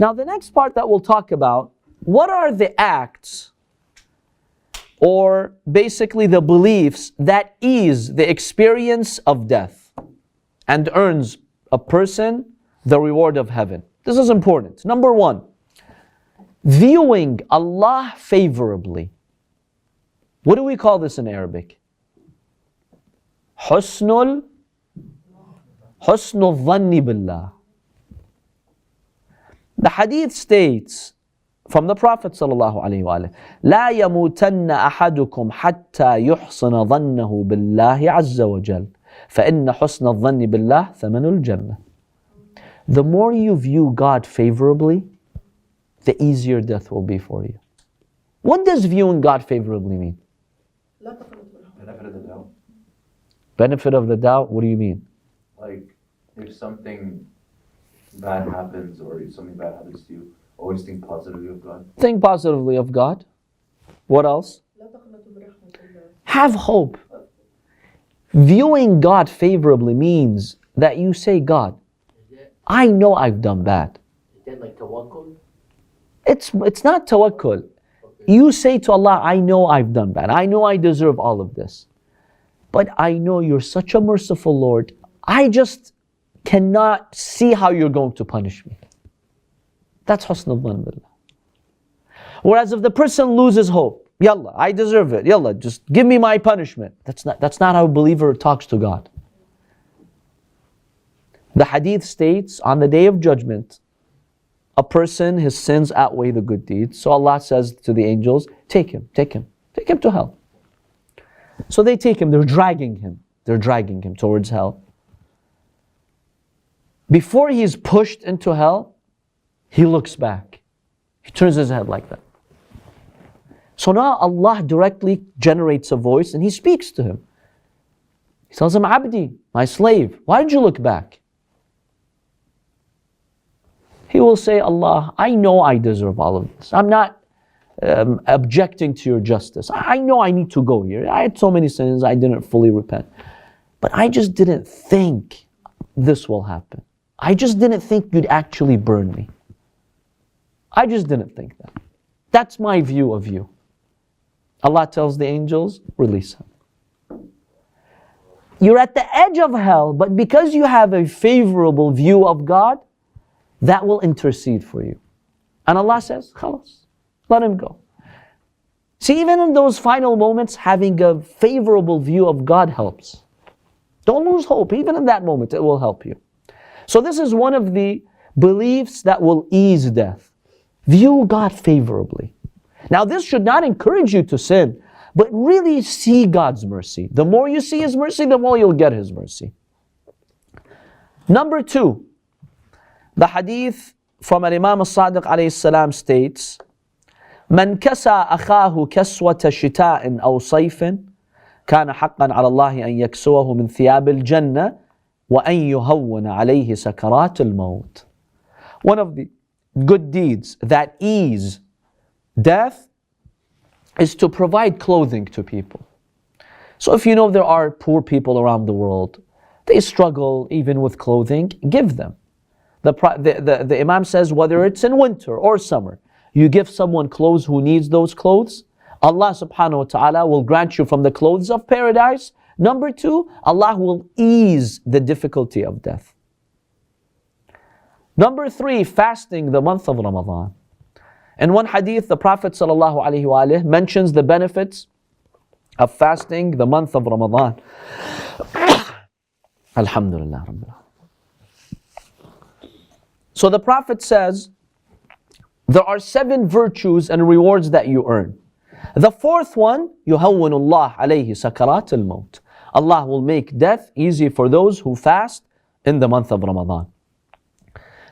Now the next part that we'll talk about, what are the acts or basically the beliefs that ease the experience of death and earns a person the reward of heaven. This is important. Number one, viewing Allah favorably. What do we call this in Arabic? Husnul dhanni billah. The hadith states from the Prophet sallallahu alaihi wasallam, لا يموتن أحدكم حتى يحسن ظنه بالله عز وجل فإن حسن الظن بالله ثمن الجنة. The more you view God favorably, the easier death will be for you. What does viewing God favorably mean? Benefit of the doubt. Benefit of the doubt, what do you mean? Like, if something bad happens or if something bad happens to you, always think positively of God. Think positively of God. What else? Have hope. Viewing God favorably means that you say, God, I know I've done bad. Is that like tawakkul? It's not tawakkul. You say to Allah, I know I've done bad. I know I deserve all of this. But I know you're such a merciful Lord. I just cannot see how you're going to punish me. That's husnul dhann billah. Whereas if the person loses hope, yalla, I deserve it. Yalla, just give me my punishment. That's not how a believer talks to God. The hadith states on the day of judgment, a person, his sins outweigh the good deeds. So Allah says to the angels, take him to hell. So they take him, they're dragging him towards hell. Before he's pushed into hell, he looks back. He turns his head like that. So now Allah directly generates a voice and He speaks to him. He tells him, Abdi, my slave, why did you look back? He will say, Allah, I know I deserve all of this. I'm not objecting to your justice. I know I need to go here. I had so many sins, I didn't fully repent. But I just didn't think this will happen. I just didn't think you'd actually burn me. I just didn't think that. That's my view of you. Allah tells the angels, release him. You're at the edge of hell, but because you have a favorable view of God, that will intercede for you. And Allah says, khalas, let him go. See, even in those final moments, having a favorable view of God helps. Don't lose hope. Even in that moment, it will help you. So this is one of the beliefs that will ease death. View God favorably. Now this should not encourage you to sin, but really see God's mercy. The more you see His mercy, the more you'll get His mercy. Number two, the hadith from Imam al-Sadiq alayhi salam states, من كسى أخاه كسوة شتاء أو صيف كان حقا على الله أن يكسوه من ثياب الجنة وأن يهون عليه سكرات الموت. One of the good deeds that ease death is to provide clothing to people. So if you know there are poor people around the world, they struggle even with clothing, give them. The Imam says whether it's in winter or summer, you give someone clothes who needs those clothes, Allah subhanahu wa ta'ala will grant you from the clothes of paradise. Number two, Allah will ease the difficulty of death. Number three, fasting the month of Ramadan. In one hadith, the Prophet sallallahu alaihi wasallam mentions the benefits of fasting the month of Ramadan. Alhamdulillah. So the Prophet says, there are 7 virtues and rewards that you earn. The fourth one, يُهَوِّنُ اللَّهُ عَلَيْهِ سَكَرَاتِ الْمَوْتِ. Allah will make death easy for those who fast in the month of Ramadan.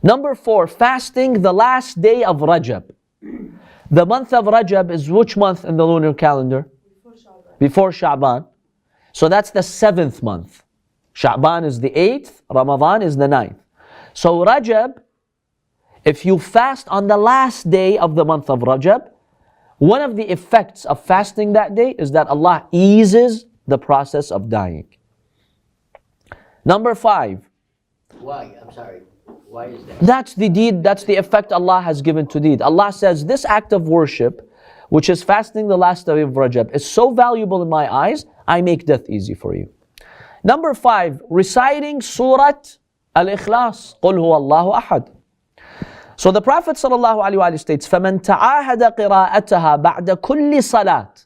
Number 4, fasting the last day of Rajab. The month of Rajab is which month in the lunar calendar? Before Sha'ban. So that's the 7th month. Sha'ban is the 8th, Ramadan is the 9th. So Rajab, if you fast on the last day of the month of Rajab, one of the effects of fasting that day is that Allah eases the process of dying. Number 5. Why? I'm sorry. Why is that? That's the deed, that's the effect Allah has given to deed. Allah says this act of worship, which is fasting the last day of Rajab, is so valuable in my eyes, I make death easy for you. Number 5, reciting Surah Al-Ikhlas, قُلْ هُوَ اللَّهُ أَحَدٌ. So the Prophet ﷺ states, فَمَنْ تَعَاهَدَ قِرَاءَتَهَا بَعْدَ كُلِّ صَلَاةٍ.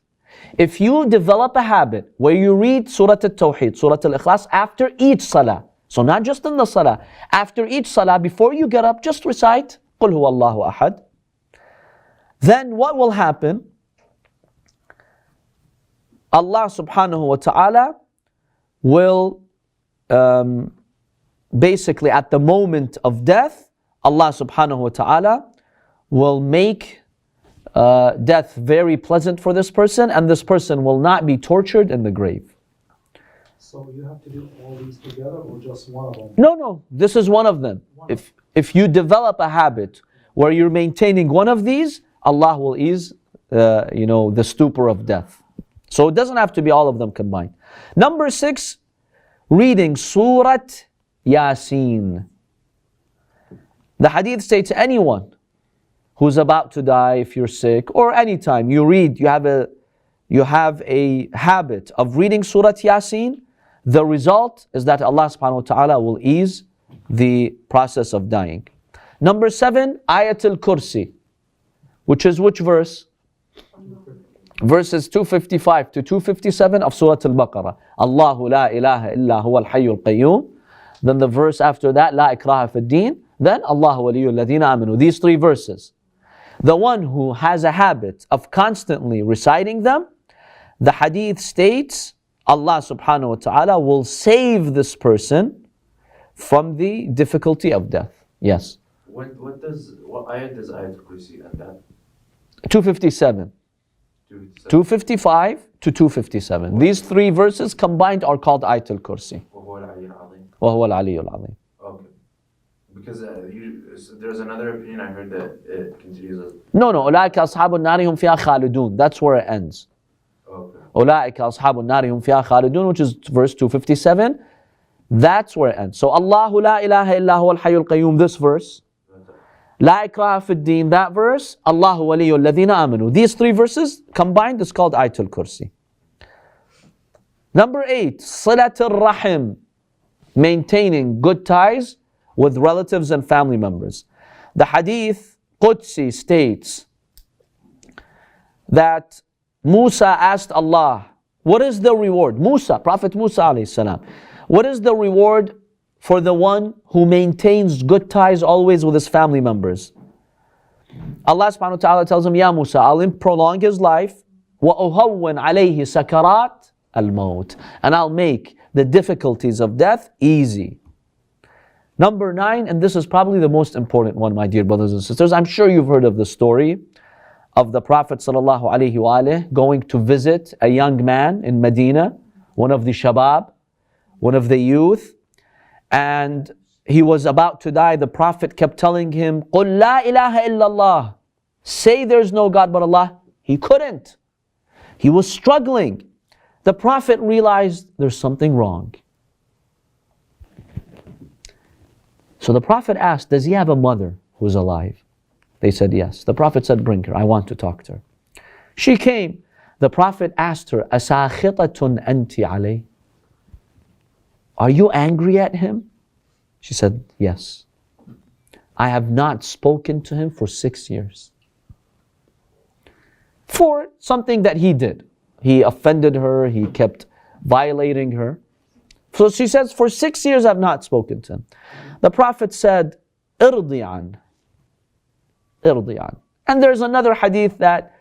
If you develop a habit where you read Surah Al-Tawheed, Surah Al-Ikhlas after each salah, so not just in the salah, after each salah, before you get up, just recite قُلْ هُوَ اللَّهُ أَحَدٌ. Then what will happen? Allah subhanahu wa ta'ala will basically at the moment of death, Allah subhanahu wa ta'ala will make death very pleasant for this person, and this person will not be tortured in the grave. So you have to do all these together or just one of them? No, this is one of them. If you develop a habit where you're maintaining one of these, Allah will ease the stupor of death. So it doesn't have to be all of them combined. Number 6, reading Surah Yasin. The hadith states anyone who's about to die, if you're sick, or anytime you have a habit of reading Surah Yasin, the result is that Allah subhanahu wa ta'ala will ease the process of dying. Number 7, Ayatul Kursi, which is which verse? Verses 255 to 257 of Surah Al-Baqarah. Allahu la ilaha illa huwa al-hayyul qayyum. Then the verse after that, La ikraha fi din. Then Allahu waliyul ladina amanu. These 3 verses. The one who has a habit of constantly reciting them, the hadith states, Allah subhanahu wa ta'ala will save this person from the difficulty of death. Yes. What ayat does Ayatul Kursi end at? 257. 255 to 257. These 3 verses combined are called Ayatul Kursi. وَهُوَ الْعَلِيُّ الْعَظِيمُ. Okay. Because there's another opinion I heard that it continues as... No, أولئك أصحاب النار هم فيها خالدون. That's where it ends. Okay. أولئك أصحاب النار هم فيها خالدون, which is verse 257. That's where it ends. So Allahu la ilaha illa huwa al-hayyul qayyum, this verse. La ikraha fi din, that verse. Allahu waliyul ladina amanu. These 3 verses combined is called Ayatul Kursi. Number 8, Silahtur Rahem, maintaining good ties with relatives and family members. The hadith Qudsi states that Musa asked Allah, what is the reward? Prophet Musa alayhi salam, what is the reward for the one who maintains good ties always with his family members? Allah subhanahu wa ta'ala tells him, Ya Musa, I'll prolong his life, وَأُهَوِّنْ عَلَيْهِ سَكَرَاتِ الْمَوْتِ, and I'll make the difficulties of death easy. Number 9, and this is probably the most important one, my dear brothers and sisters. I'm sure you've heard of the story of the Prophet sallallahu alaihi wasallam going to visit a young man in Medina, one of the shabab, one of the youth, and he was about to die. The Prophet kept telling him, قُلْ لَا إِلَهَ إِلَّا اللَّهِ, say there's no God but Allah. He couldn't. He was struggling. The Prophet realized there's something wrong. So the Prophet asked, does he have a mother who's alive? They said yes. The Prophet said, bring her, I want to talk to her. She came. The Prophet asked her, أَسَاخِطَةٌ أَنْتِ عَلَيْهِ, are you angry at him? She said, yes. I have not spoken to him for 6 years. For something that he did. He offended her, he kept violating her. So she says, for 6 years I've not spoken to him. The Prophet said, إِرْضِي عَنْ. And there's another hadith that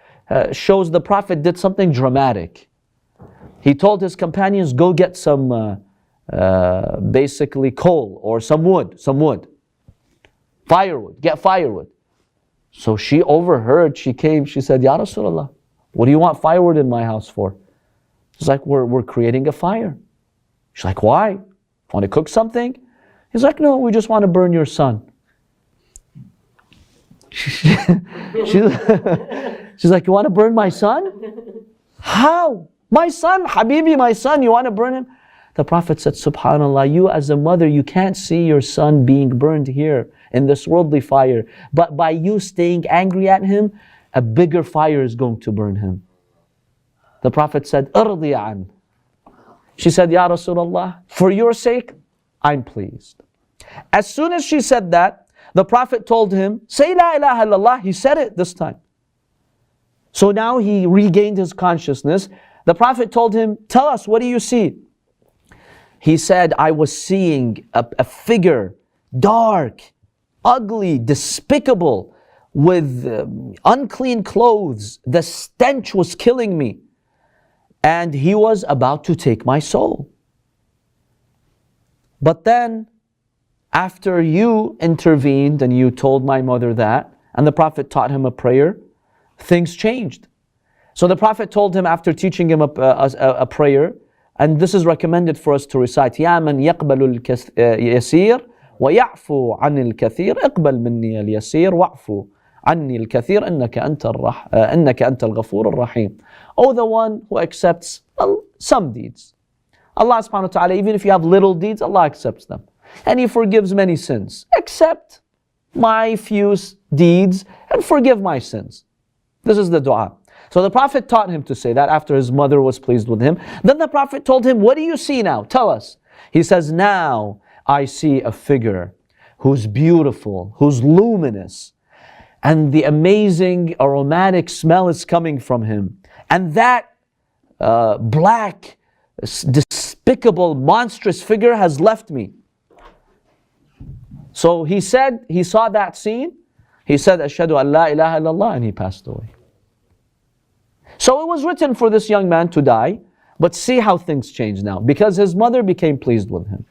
shows the Prophet did something dramatic. He told his companions, go get some basically coal or some wood. Firewood, get firewood. So she overheard, she came, she said, Ya Rasulullah, what do you want firewood in my house for? He's like, we're creating a fire. She's like, why? Want to cook something? He's like, no, we just want to burn your son. She's like, you want to burn my son? How? My son, Habibi, my son, you want to burn him? The Prophet said, subhanallah, you as a mother, you can't see your son being burned here in this worldly fire. But by you staying angry at him, a bigger fire is going to burn him. The Prophet said, "Ardi an." She said, Ya Rasulullah, for your sake, I'm pleased. As soon as she said that, the Prophet told him, say la ilaha illallah. He said it this time. So now he regained his consciousness. The Prophet told him, tell us, what do you see? He said, I was seeing a figure, dark, ugly, despicable, with unclean clothes. The stench was killing me. And he was about to take my soul. But then, after you intervened and you told my mother that, and the Prophet taught him a prayer, things changed. So the Prophet told him, after teaching him a prayer, and this is recommended for us to recite, يَا مَنْ يَقْبَلُ الْيَسِيرَ وَيَعْفُو عَنِ الْكَثِيرِ اقْبَلْ مِنِّي الْيَسِيرَ وَعْفُو عَنِّي الْكَثِيرَ إِنَّكَ أَنْتَ الْغَفُورُ الرَّحِيمُ. Oh, the one who accepts some deeds. Allah subhanahu wa ta'ala, even if you have little deeds, Allah accepts them. And He forgives many sins. Accept my few deeds and forgive my sins. This is the dua. So the Prophet taught him to say that after his mother was pleased with him. Then the Prophet told him, what do you see now? Tell us. He says, now I see a figure who's beautiful, who's luminous, and the amazing aromatic smell is coming from him. And that black, despicable, monstrous figure has left me. So he said, he saw that scene, he said, Ashhadu an la ilaha illallah, and he passed away. So it was written for this young man to die, but see how things change now, because his mother became pleased with him.